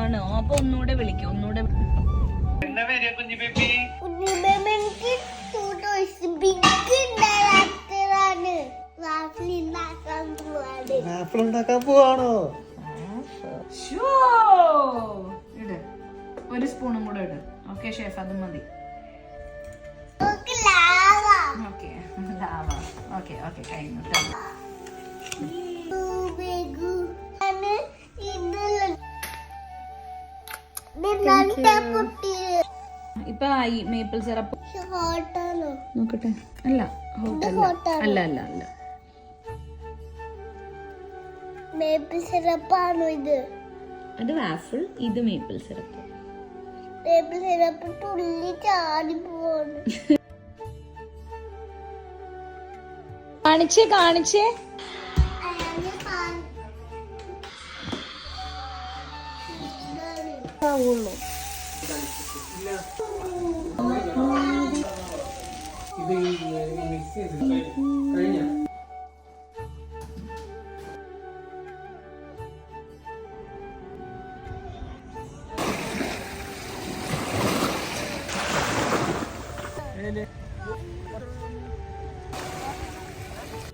ആണോ? അപ്പൊ ഒന്നുകൂടെ വിളിക്കും, ഒന്നുകൂടെ. ഉണ്ടാക്കാൻ പോവാണോ? ഇട്, ഒരു സ്പൂണും കൂടെ ഇട്. ഓക്കെ ഷെഫ്, അത് മതി. ഓക്കെ ഓക്കെ ഓക്കെ കഴിഞ്ഞു. ഇപ്പൊ ആയി മേപ്പിൾ സിറപ്പ്. നോക്കട്ടെ. അല്ല അല്ല അല്ല അല്ല മേപ്പിൾ സിറപ്പാണോ ഇത്? അത് വാഫിൾ, ഇത് മേപ്പിൾ സിറപ്പ്. മേപ്പിൾ സിറപ്പ് തുള്ളി ചാടി പോവാണ്. കാണിച്ചേ കാണിച്ചേ. ഇത് മിക്സ് ചെയ്ത് കഴിഞ്ഞ